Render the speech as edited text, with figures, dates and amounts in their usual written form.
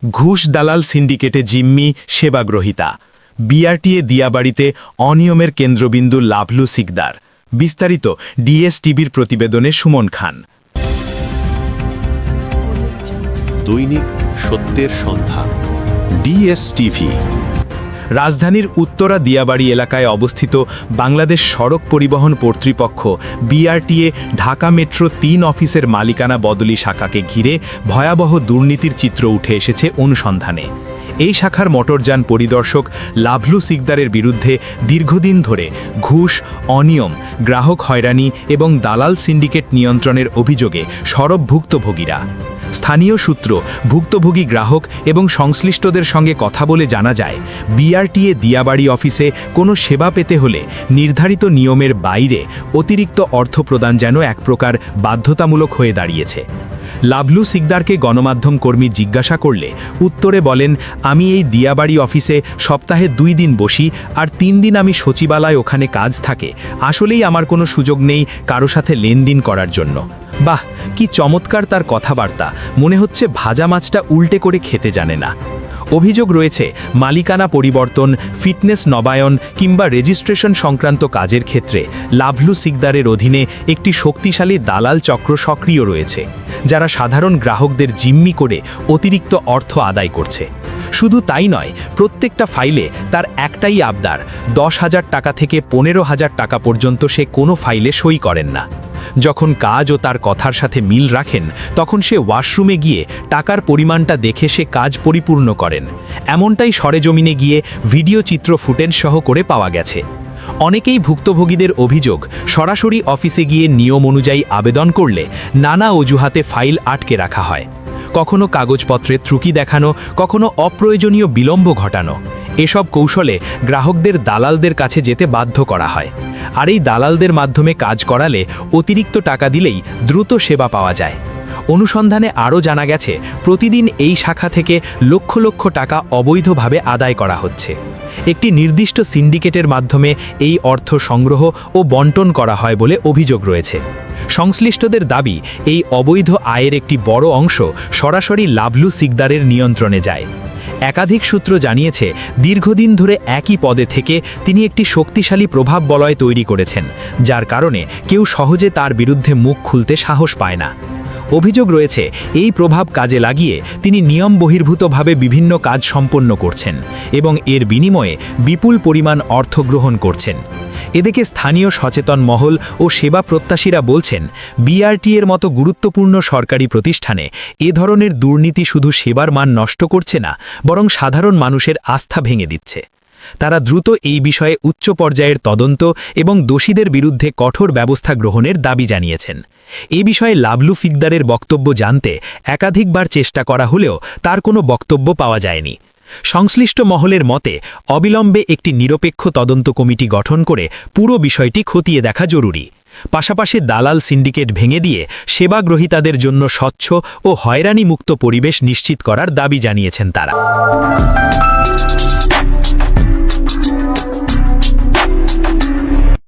ঘুষ দালাল সিন্ডিকেটে জিম্মি সেবাগ্রহিতা বিআরটিএ দিয়াবাড়িতে অনিয়মের কেন্দ্রবিন্দু লাভলু সিকদার। বিস্তারিত ডিএসটিভির প্রতিবেদনে সুমন খান। দৈনিক সত্যের সন্ধান, ডিএসটিভি। রাজধানীর উত্তরা দিয়াবাড়ি এলাকায় অবস্থিত বাংলাদেশ সড়ক পরিবহন কর্তৃপক্ষ বিআরটিএ ঢাকা মেট্রো ৩ অফিসের মালিকানা বদলি শাখাকে ঘিরে ভয়াবহ দুর্নীতির চিত্র উঠে এসেছে অনুসন্ধানে। এই শাখার মোটরযান পরিদর্শক লাভলু সিকদারের বিরুদ্ধে দীর্ঘদিন ধরে ঘুষ, অনিয়ম, গ্রাহক হয়রানি এবং দালাল সিন্ডিকেট নিয়ন্ত্রণের অভিযোগে সরব ভুক্তভোগীরা। স্থানীয় সূত্র, ভুক্তভোগী গ্রাহক এবং সংশ্লিষ্টদের সঙ্গে কথা বলে জানা যায়, বিআরটিএ দিয়াবাড়ি অফিসে কোনো সেবা পেতে হলে নির্ধারিত নিয়মের বাইরে অতিরিক্ত অর্থ প্রদান যেন এক প্রকার বাধ্যতামূলক হয়ে দাঁড়িয়েছে। লাভলু সিকদারকে গণমাধ্যম কর্মী জিজ্ঞাসা করলে উত্তরে বলেন, আমি এই দিয়াবাড়ি অফিসে সপ্তাহে 2 দিন বসি আর 3 দিন আমি সচিবালয়, ওখানে কাজ থাকে। আসলেই আমার কোনো সুযোগ নেই কারো সাথে লেনদেন করার জন্য। বাহ, কি চমৎকার তার কথাবার্তা! মনে হচ্ছে ভাজা মাছটা উল্টে করে খেতে জানে না। অভিযোগ রয়েছে, মালিকানা পরিবর্তন, ফিটনেস নবায়ন কিংবা রেজিস্ট্রেশন সংক্রান্ত কাজের ক্ষেত্রে লাভলু সিকদারের অধীনে একটি শক্তিশালী দালাল চক্র সক্রিয় রয়েছে, যারা সাধারণ গ্রাহকদের জিম্মি করে অতিরিক্ত অর্থ আদায় করছে। শুধু তাই নয়, প্রত্যেকটা ফাইলে তার একটাই আবদার, 10,000 টাকা থেকে 15,000 টাকা পর্যন্ত সে কোনো ফাইলে সই করেন না। যখন কাজ ও তার কথার সাথে মিল রাখেন, তখন সে ওয়াশরুমে গিয়ে টাকার পরিমাণটা দেখে সে কাজ পরিপূর্ণ করেন। এমনটাই সরেজমিনে গিয়ে ভিডিও চিত্র ফুটেজ সহ করে পাওয়া গেছে। অনেকেই ভুক্তভোগীদের অভিযোগ, সরাসরি অফিসে গিয়ে নিয়ম অনুযায়ী আবেদন করলে নানা অজুহাতে ফাইল আটকে রাখা হয়। কখনো কাগজপত্রে ত্রুটি দেখানো, কখনো অপ্রয়োজনীয় বিলম্ব ঘটানো। এসব কৌশলে গ্রাহকদের দালালদের কাছে যেতে বাধ্য করা হয়। আর এই দালালদের মাধ্যমে কাজ করালে অতিরিক্ত টাকা দিলেই দ্রুত সেবা পাওয়া যায়। অনুসন্ধানে আরও জানা গেছে, প্রতিদিন এই শাখা থেকে লক্ষ লক্ষ টাকা অবৈধভাবে আদায় করা হচ্ছে। একটি নির্দিষ্ট সিন্ডিকেটের মাধ্যমে এই অর্থ সংগ্রহ ও বন্টন করা হয় বলে অভিযোগ রয়েছে। সংশ্লিষ্টদের দাবি, এই অবৈধ আয়ের একটি বড় অংশ সরাসরি লাভলু সিকদারের নিয়ন্ত্রণে যায়। একাধিক সূত্র জানিয়েছে, দীর্ঘদিন ধরে একই পদে থেকে তিনি একটি শক্তিশালী প্রভাব বলয় তৈরি করেছেন, যার কারণে কেউ সহজে তার বিরুদ্ধে মুখ খুলতে সাহস পায় না। অভিযোগ রয়েছে, এই প্রভাব কাজে লাগিয়ে তিনি নিয়ম বহির্ভূতভাবে বিভিন্ন কাজ সম্পন্ন করছেন এবং এর বিনিময়ে বিপুল পরিমাণ অর্থ গ্রহণ করছেন। এদিকে স্থানীয় সচেতন মহল ও সেবা প্রত্যাশীরা বলছেন, বিআরটিএর মতো গুরুত্বপূর্ণ সরকারি প্রতিষ্ঠানে এ ধরনের দুর্নীতি শুধু সেবার মান নষ্ট করছে না, বরং সাধারণ মানুষের আস্থা ভেঙে দিচ্ছে। তারা দ্রুত এই বিষয়ে উচ্চ পর্যায়ের তদন্ত এবং দোষীদের বিরুদ্ধে কঠোর ব্যবস্থা গ্রহণের দাবি জানিয়েছেন। এ বিষয়ে লাভলু সিকদারের বক্তব্য জানতে একাধিকবার চেষ্টা করা হলেও তার কোনো বক্তব্য পাওয়া যায়নি। সংশ্লিষ্ট মহলের মতে, অবিলম্বে একটি নিরপেক্ষ তদন্ত কমিটি গঠন করে পুরো বিষয়টি খতিয়ে দেখা জরুরি। পাশাপাশি দালাল সিন্ডিকেট ভেঙে দিয়ে সেবাগ্রহীতাদের জন্য স্বচ্ছ ও হয়রানিমুক্ত পরিবেশ নিশ্চিত করার দাবি জানিয়েছেন তারা।